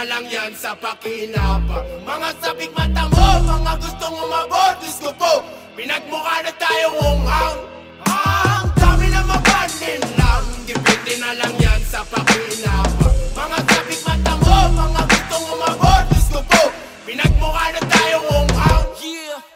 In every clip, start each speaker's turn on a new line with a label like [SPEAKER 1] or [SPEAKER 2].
[SPEAKER 1] na lang yan sa pakinabang. Mga sabik mata mo, mga gustong umabot, Diyos ko po, pinagmukha na tayo unghang. Ang dami na mabanin lang, depende na lang yan sa pakinabang. Mga sabik mata mo, mga gustong umabot, Diyos ko po, pinagmukha na tayo unghang.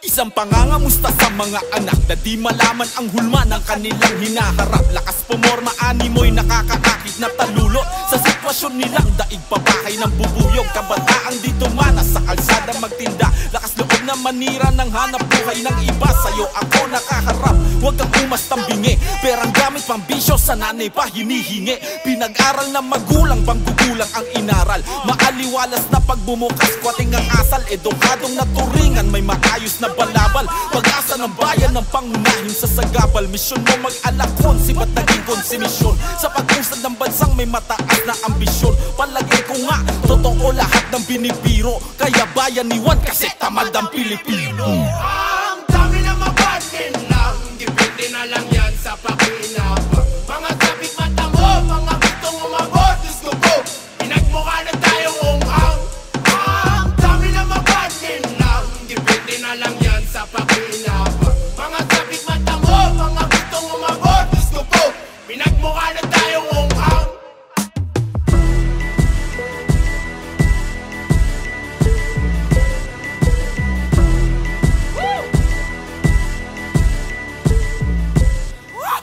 [SPEAKER 2] Isang pangangamusta sa mga anak na di malaman ang hulma ng kanilang hinaharap. Lakas pumorma, animoy nakakakakit na talulot sa sitwasyon nilang daig pabahay ng bubuyog. Kabataang di tumana sa kalsada magtinda, lakas loob na manira ng hanap buhay ng iba. Sa'yo ako nakaharap, huwag kang umastang bingi. Perang gamit pang bisyo, sa nanay pa hinihingi. Pinag-aral na magulang, bang gugulang ang inaral. Maaliwalas na pagbumukas, kwating ang asal. Edukadong naturingan, may maayos na balabal. Pag-asa ng bayan ng pangunahin sa sagabal. Misyon mo mag-alakon, sibat naging konsimisyon. Sa pag-usad ng bansang may mataas na ambisyon. Palagay ko nga, totoo lahat ng binibiro. Kaya bayaniwan kasi tamad ang Pilipino.
[SPEAKER 1] Ang dami na mabanin lang, depende na lang yan sa pakinabang. Mga sabik mata mo, mga gustong umabot, Diyos ko po, pinagmukha na tayo unghang. Ang dami na mabanin lang, depende na lang yan sa pakinabang. Mga sabik mata mo, mga gustong umabot, Diyos ko po, pinagmukha na tayo unghang.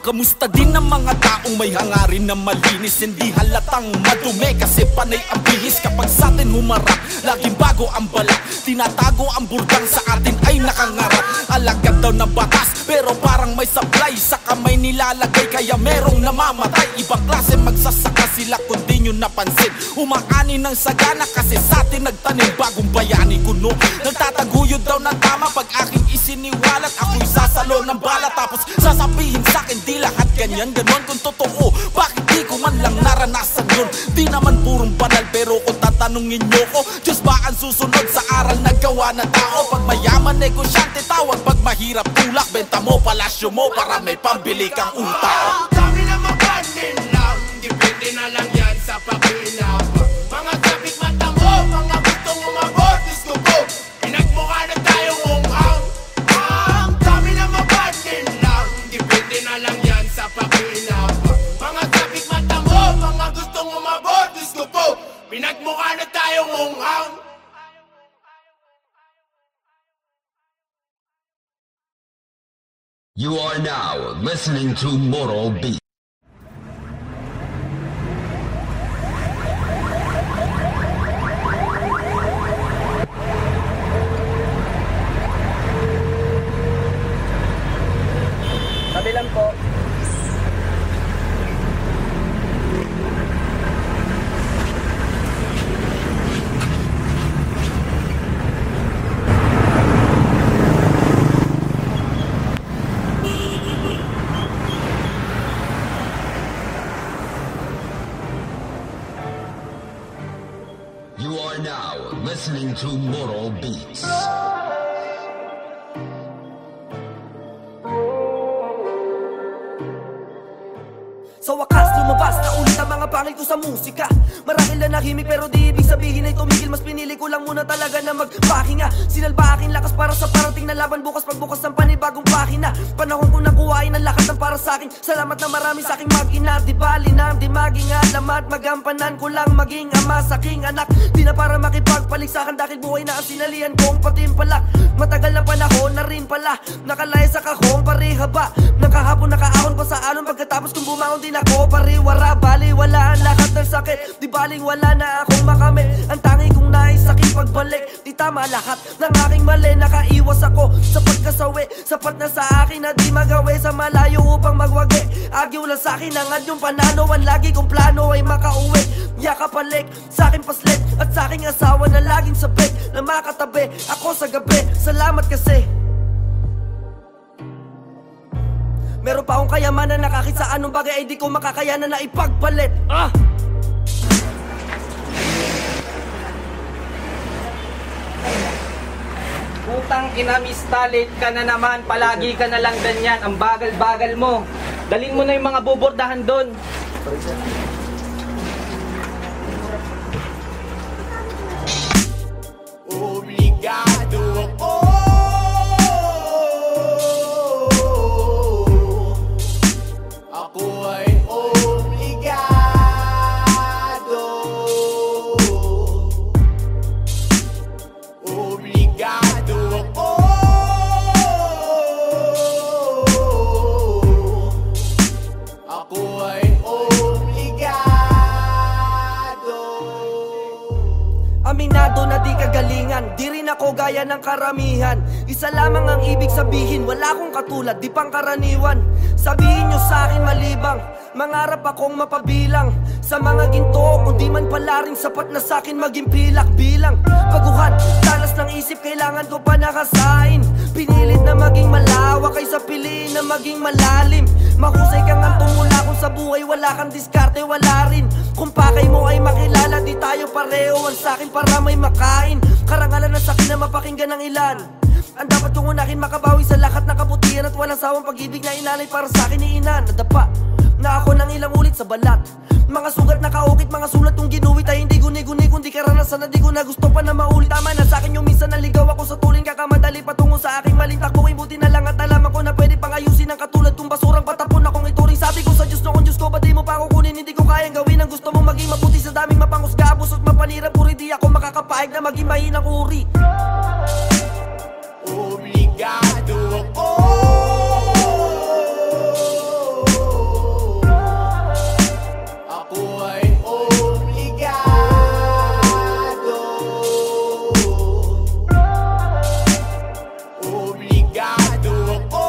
[SPEAKER 2] Kamusta din ang mga taong may hangarin na malinis? Hindi halatang madumi kasi panay ang bihis. Kapag sa atin humarap, laging bago ang balak. Tinatago ang burdang sa atin ay nakangarap. Alagad daw na batas pero parang may sablay. Sa kamay nilalagay kaya merong namamatay. Ibang klase magsasaka sila kung di nyo napansin. Umaani ng sagana kasi sa atin nagtanim. Bagong bayani kuno, nagtataguyod daw ng tama. Pag aking isiniwalat, ako'y sasalo ng bala. Tapos sasabihin sa'kin di lahat ganyan, ganon kung totoo. Bakit di ko man lang naranasan yun? Di naman purong banal pero kung tatanungin nyo ko, Diyos ba ang susunod sa aral na gawa na tao? Pag mayaman negosyante tawag, pag mahirap tulak, benta mo palasyo mo para may pambili kang utang.
[SPEAKER 1] Ang dami na mabanin lang, depende na lang yan sa pakinabang. Mga sabik mata mo, mga gustong umabot, Diyos ko po, pinagmukha na tayo unghang. Ang dami na mabanin lang, depende na lang yan sa pakinabang. Mga sabik mata mo, mga gustong umabot, Diyos ko po, pinagmukha na tayo unghang.
[SPEAKER 3] You are now listening to Moral Beat.
[SPEAKER 4] Sabi lang po.
[SPEAKER 3] You are now listening to Moral Beats.
[SPEAKER 4] Sa wakas, lumabas na ulit ang mga pangil ko sa musika. Marahil na nahimik pero di ibig sabihin ay tumigil. Mas pinili ko lang muna talaga na magpahinga. Sinalba aking lakas para sa parating na laban. Bukas pagbukas ng panibagong pahina. Panahon ko nakuhain ang lakas ng para sa akin. Salamat na marami sa aking mag-ina. Di bali na, di maging alamat. Magampanan ko lang maging ama sa aking anak. Di na para makipagpaligsakan dahil buhay na ang sinalihan kong patimpalak. Matagal na panahon na rin pala nakalaya sa kahong parihaba. Nakahapon nakaahon pa sa alon. Pagkatapos kung bumangon din ako pariwara. Bali wala ang lahat ng sakit. Di baling wala na akong makamit. Ang tangi kong nais aking pagbalik. Di tama lahat ng aking mali. Nakaiwas ako sa pagkasawi. Sapat na sa akin na di magawi. Sa malayo upang magwagi. Agyo lang sa akin ang anyong panalo. Ang lagi kong plano ay makauwi. Yakapalik sa aking paslit. At sa aking asawa na laging sabik. Na makatabi ako sa gabi. Salamat kasi meron pa akong kayamanan na kahit sa anong bagay ay di ko makakayanan na ipagpalit.
[SPEAKER 5] Putang ina, mistalit ka na naman. Palagi ka na lang ganyan. Ang bagal-bagal mo. Dalhin mo na yung mga bubordahan doon.
[SPEAKER 4] kagalingan, di rin ako gaya ng karamihan. Isa lamang ang ibig sabihin, wala akong katulad, di pangkaraniwan. Sabihin nyo sa'kin malibang, mangarap akong mapabilang sa mga ginto, kung di man pala rin sapat na sa'kin maging pilak bilang paguhan, talas ng isip, kailangan ko pa nakasain. Pinilit na maging malawak kaysa piliin na maging malalim. Mahusay kang ang tumula kung sa buhay wala kang diskarte, wala rin. Kung pakay mo ay makilala, di tayo pareho ang sa'kin para may makain. Karangalan na sa'kin na mapakinggan ng ilan. Ang dapat kong unahin makabawi sa lahat ng kabutihan at walang sawang pag-ibig na inalay para sa'kin ni ina. Nadapa na ako ng ilang ulit sa balat, mga sugat na kaukit, mga sulat kong ginuwit ay hindi guni-guni kundi karanasan na di ko na gusto pa na maulit. Tama na sa'kin yung minsan naligaw ako sa tuling kakamadali patungo sa aking maling takbo. Buti na lang at alaman ko na pwede pang ayusin ang katulad kong basurang patapon akong ituring. Sabi ko sa Diyos no, kung Diyos ko ba di mo pa kukunin, hindi ko kayang gawin ang gusto mong maging mabuti. Sa daming mapangusga, abos at mapanirap, puri di ako makakapaig na maging mahinang uri.
[SPEAKER 1] Obligado ako, ako ay obligado, obligado ako,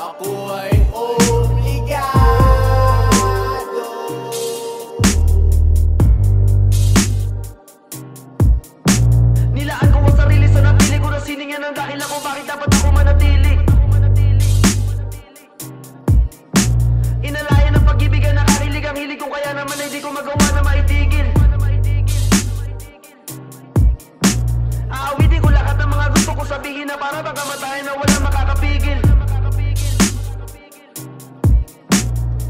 [SPEAKER 1] ako ay obligado.
[SPEAKER 4] Nilaan ko ang sarili sa napili ko na siningan ang dahilan kung bakit dapat ako manatili. Inalayan ng pag-ibig ang nakahilig, ang hilig kong kaya naman ay di ko magawa na maitigil. Aawitin ko lahat ng mga gusto ko sabihin na para bang kamatayan na walang makakapigil.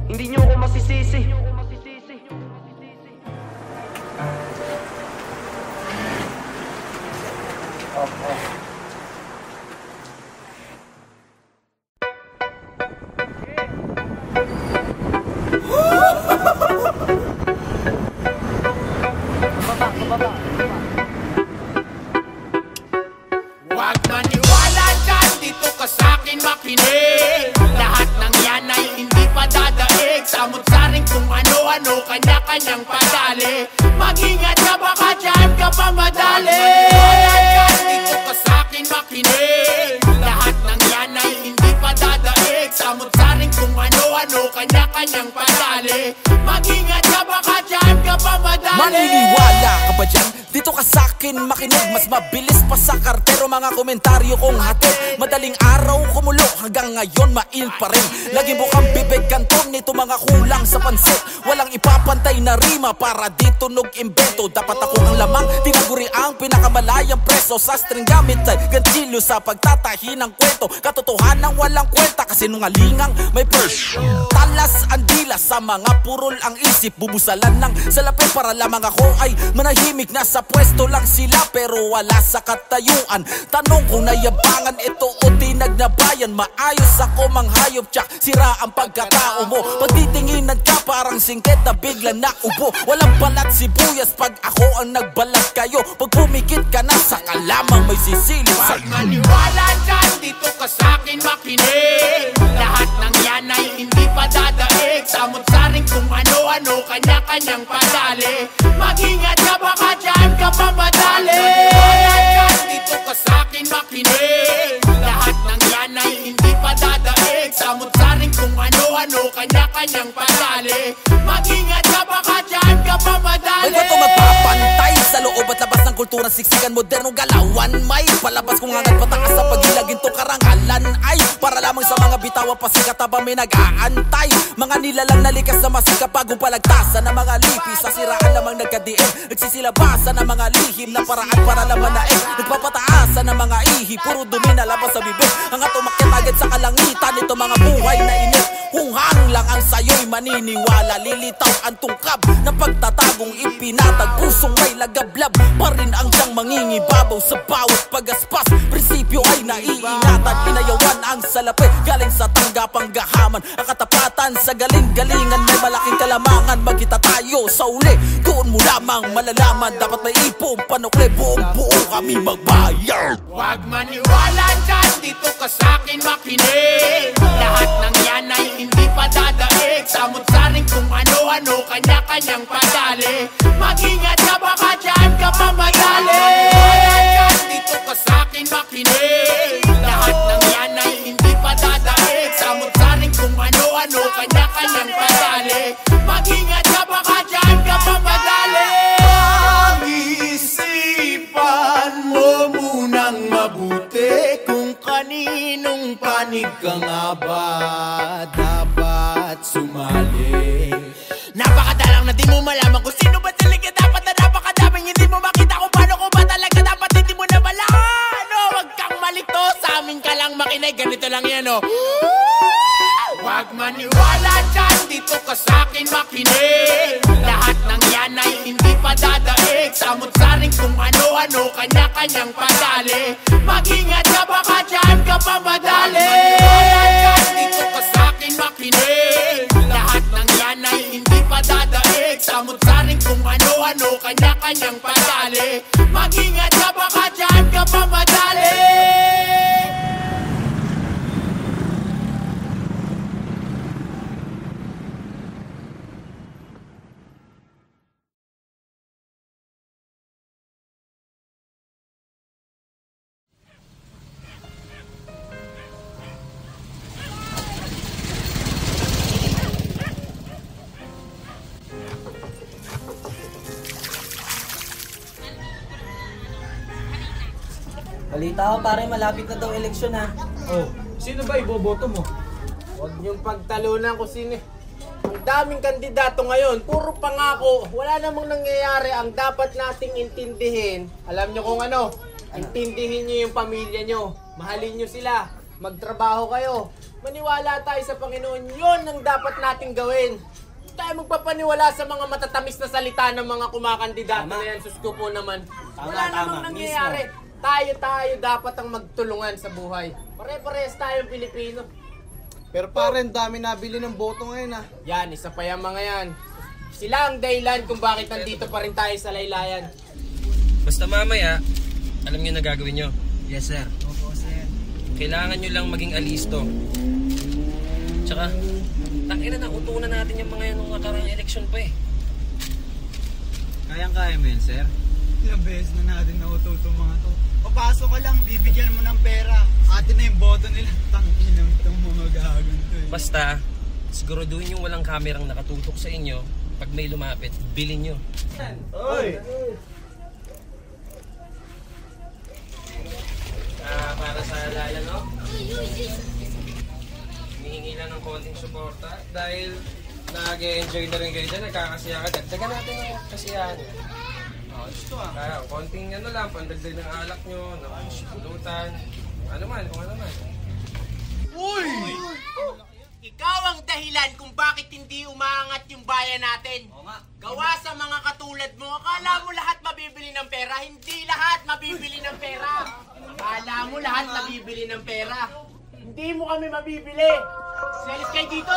[SPEAKER 4] Hindi nyo ako masisisi.
[SPEAKER 1] Huwag maniwala dyan, dito ka sa'kin makinig. Lahat ng yan ay hindi pa dadaig. Samot-saring kung ano-ano, kanya-kanyang padali. Mag-ingat ka baka dyan ka pa madali. Maniwala dyan, dito ka sa'kin makinig. Lahat ng yan ay hindi pa dadaig. Samot-saring kung ano-ano, kanya-kanyang padali. Mag-ingat ka baka dyan ka pa madali.
[SPEAKER 2] Maniniwala ka ba dyan? Dito ka sa'kin makinig. Mas mabilis pa sa kartero mga komentaryo kong hatid. Madaling araw kumulo hanggang ngayon mail pa rin. Lagi bukang bibig kanton nito mga kulang sa pansit. Walang ipapantay na rima para di tunog imbento. Dapat ako ang lamang, tinaguri ang pinakamalayang preso. Sa string gamit ay ganchilyo sa pagtatahi ng kwento. Katotohanan walang kwenta kasi nungalingang may purse. Talas ang dila sa mga purol ang isip. Bubusalan ng salapi para lamang ako ay manahimik. Nasa pwesto lang sila pero wala sa katayuan. Tanong kung nayabangan ito o tinagnabayan. Maayos ako manghayop tsak sira ang pagkatao mo. Pagtitinginan ka parang singket na bigla na ubo. Walang balat sibuyas pag ako ang nagbalat kayo. Pag pumikit ka na saka lamang may sisilip sa...
[SPEAKER 1] Huwag maniwala dyan, dito ka sa'kin makinig. Lahat ng yan ay hindi pa dadaig. Samot-saring kung ano-ano, kanya-kanyang padali. Mag-ingat ka baka dyan ka pa madali. Maniwala dyan, dito ka sa'kin makinig. Lahat ng yan ay hindi pa dadaig. Samot-saring kung ano-ano, kanya-kanyang padali. Mag-ingat ka baka dyan ka pa madali.
[SPEAKER 2] May bato magpapantay sa loob at labas ng kulturang siksikan, modernong galawan. May palabas kung hangat patakas sa pagilagin to karangalan ay para lamang sa mga bitawa pasikat habang may nag-aantay. Mga nilalang nalikas na masikap bagong palagtasan ng mga lipi. Sa siraan lamang nagkadiin, nagsisilabasan ng mga lihim na paraan para laman na nagpapataasan ng mga ihi, puro dumi na labas sa bibig. Ang atumakyat agad sa kalangitan, ito mga buhay na init. Hunghang lang ang sayo'y maniniwala. Lilitaw ang tungkab ng pagtatagong ipinatag. Pusong may lagablab pa rin rin ang siyang mangingibabaw sa bawat pagaspas. Prinsipyo ay naiingatan, inayawan ang salapi galing sa tanggapang gahaman. Ang katapatan sa galing-galingan, may malaking kalamangan. Magkita tayo sa uli, doon mo lamang malalaman. Dapat may ipong panukli, buong buo kami magbayar.
[SPEAKER 1] Huwag maniwala dyan, dito ka sa'kin makinig. Lahat ng yan ay hindi pa dadaig. Samot-saring kung ano-ano, kanya-kanyang padali. Mag-ingat ka baka dyan ka pa madali. Dito ka sa'kin makinig. Lahat ng yan ay hindi pa dadaig. Samot-saring kung ano-ano, kanya-kanyang padali. Mag-ingat ka baka dyan ka pa madali. Pag-isipan mo munang mabuti kung kaninong panig ka nga ba dapat sumali. Napakadalang na di mo malaman kung sino ba talaga dapat na napakadaming hindi mo makita kung paano ko ba talaga dapat hindi mo na balaan. Huwag kang malito, sa amin ka lang makinig, ganito lang yan o. Huwag maniwala dyan, dito ka sa'kin makinig. Lahat ng yan ay hindi pa dadaig. Samot-saring kung ano-ano, kanya-kanyang padali. Mag-ingat ka baka dyan ka pa madali. Dito ka sa'kin makinig. Lahat ng yan ay hindi pa dadaig. Samot-saring kung ano-ano, kanya-kanyang padali. Mag-ingat ka baka dyan ka pa madali.
[SPEAKER 5] Balita ko pare, malapit na daw eleksyon ha.
[SPEAKER 6] Oh, sino ba iboboto mo?
[SPEAKER 7] Huwag niyong pagtalunan kung sino. Ang daming kandidato ngayon, puro pangako. Wala namang nangyayari. Ang dapat nating intindihin, alam niyo kung ano, intindihin niyo yung pamilya niyo. Mahalin niyo sila. Magtrabaho kayo. Maniwala tayo sa Panginoon. Yun ang dapat nating gawin. Hindi tayo magpapaniwala sa mga matatamis na salita ng mga kumakandidato na yan. Sus ko po naman. Wala namang nangyayari. Tayo dapat ang magtulungan sa buhay. Pare-parehas tayong Pilipino.
[SPEAKER 6] Pero pare, dami nabili ng boto ngayon ah.
[SPEAKER 7] Yan, isa pa yung mga yan. Sila ang dahilan kung bakit nandito pa rin tayo sa laylayan.
[SPEAKER 8] Basta mamaya, alam nyo na gagawin nyo.
[SPEAKER 6] Yes sir. Opo sir.
[SPEAKER 8] Kailangan nyo lang maging alisto. Tsaka, tangina na, utunan natin yung mga yan nung nakarang eleksyon pa eh.
[SPEAKER 6] Kayang-kaya mo yun sir? Ilang beses na natin naututo mga to. Papasok ka lang, bibigyan mo ng pera. Atin na yung boto nila. Tanginang itong mga gagon to eh.
[SPEAKER 8] Basta, siguraduhin yung walang kamerang nakatutok sa inyo. Pag may lumapit, bilhin nyo.
[SPEAKER 6] Oy!
[SPEAKER 8] Para sa alala, no? Hinihingi lang ng konting suporta dahil nag-enjoy na rin kayo dyan, nagkakasiyahan. Dagdagan natin ang kasiyahan. Kaya, konting ano lang, pandagdag ng alak nyo, ng pulutan, ano man, kung ano man.
[SPEAKER 7] Uy! Ikaw ang dahilan kung bakit hindi umaangat yung bayan natin. Gawa sa mga katulad mo, akala mo lahat mabibili ng pera. Hindi lahat mabibili ng pera. Akala mo lahat mabibili ng pera. Hindi mo kami mabibili. Salis kayo dito.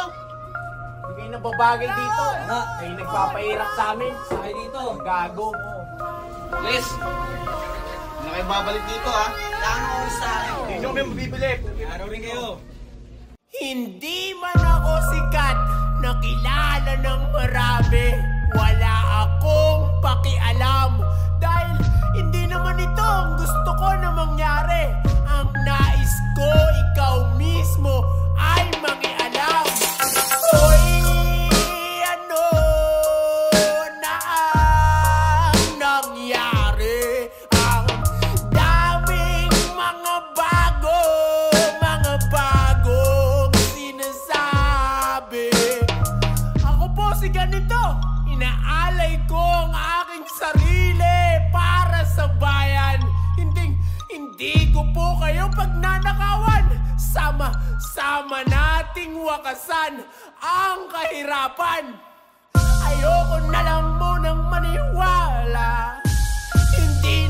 [SPEAKER 7] Hindi kayo nababagay dito. Kayo nagpapahirap sa amin. Sakay dito. Gago.
[SPEAKER 8] Please!
[SPEAKER 6] Hindi na kayo babalik dito ha. Kailangan ko sa akin. Hindi nyo kami mabibili. Araw rin kayo.
[SPEAKER 1] Hindi man ako sikat na kilala ng marami. Wala akong pakialam dahil hindi naman ito ang gusto ko na mangyari. Ang nais ko, ikaw mismo ay mangialam. Hoy, ano na ang nangyari? Ang daming mga bagong sinasabi. Ako po si ganito, inaalay ko ang aking sarili para sa bayan. Hindi ko po kayo pagnanakawan. Sama nating wakasan ang kahirapan. Ayoko na lang munang maniwala. Hindi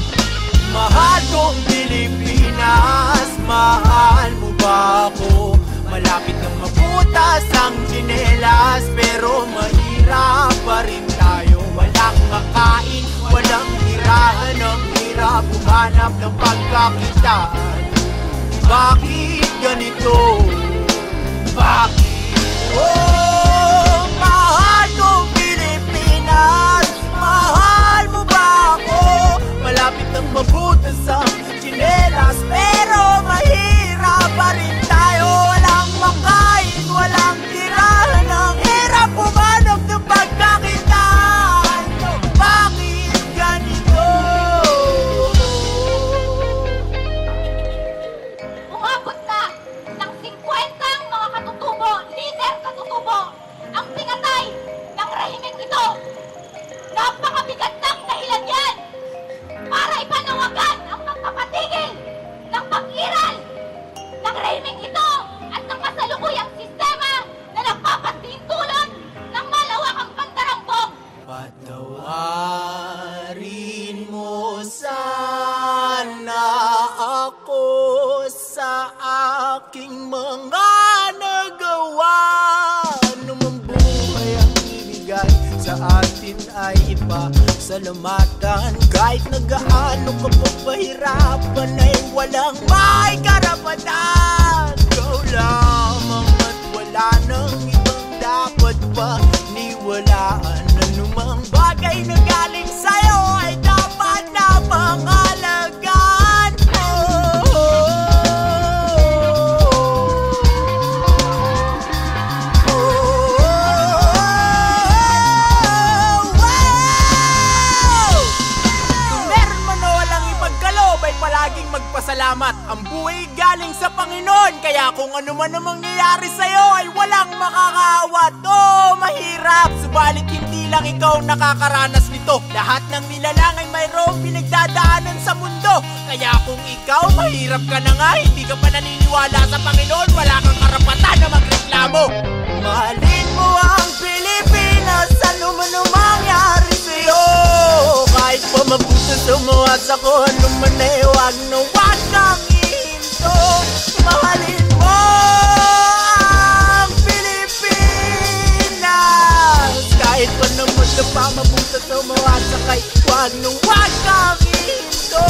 [SPEAKER 6] Mahal kong Pilipinas, mahal mo ba ako? Malapit nang mabutas ang tsinelas, pero mahirap pa rin tayo. Walang makain, walang tirahan, ang hirap humanap ng pagkakitaan. Bakit ganito? Bakit? Oh, mahal kong Pilipinas, mahal mo ba ako? Malapit nang mabutas ang tsinelas, pero mahirap pa rin tayo. Walang makain, walang tirahan, ang hirap humanap ng pagkakitaan. Bakit ganito?
[SPEAKER 9] Umabot na ng 50 ang mga katutubo, leader katutubo, ang pinatay ng rahimeng ito. Napakabigat ng dahilan yan para ipanawagan ang pagpapatigil ng pag-iral ng rahimeng ito at ng kasalukuyang sistema na nagpapatintulon ng malawakang pandarambong.
[SPEAKER 6] Patawarin mo sana ako sa aking mga nagawa. Anumang buhay ang ibigay sa atin ay ipasalamatan. Kahit na gaano ka pa pahirapan ay walang may karapatan. Ikaw lamang at wala nang ibang dapat paniwalaan. Anumang bagay na galing sa'yo ay dapat na pangalagaan mo. Kung meron man o walang ipagkaloob ay palaging magpasalamat. Ang buhay galing sa Panginoon, kaya kung ano man ang mangyayari sa'yo ay walang makakaawat. Oh, mahirap, subalit hindi lang ikaw nakakaranas nito. Lahat ng nilalang ay mayroong pinagdadaanan sa mundo. Kaya kung ikaw mahirap ka na nga, hindi ka pa naniniwala sa Panginoon, wala kang karapatan na magreklamo. Mahalin mo ang Pilipinas, ano man ang mangyari sa'yo. Kahit pa mabutas umawas ako, ano man ay huwag na huwag kang ihinto. Mahalin mo ang Pilipinas, kahit pa naman na pa mabutas umawas ako, huwag na huwag kang ihinto.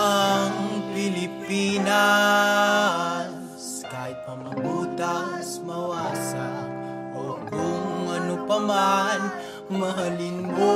[SPEAKER 6] Ang Pilipinas, kahit pa mabutas, mawasak, o kung ano pa man, mahalin mo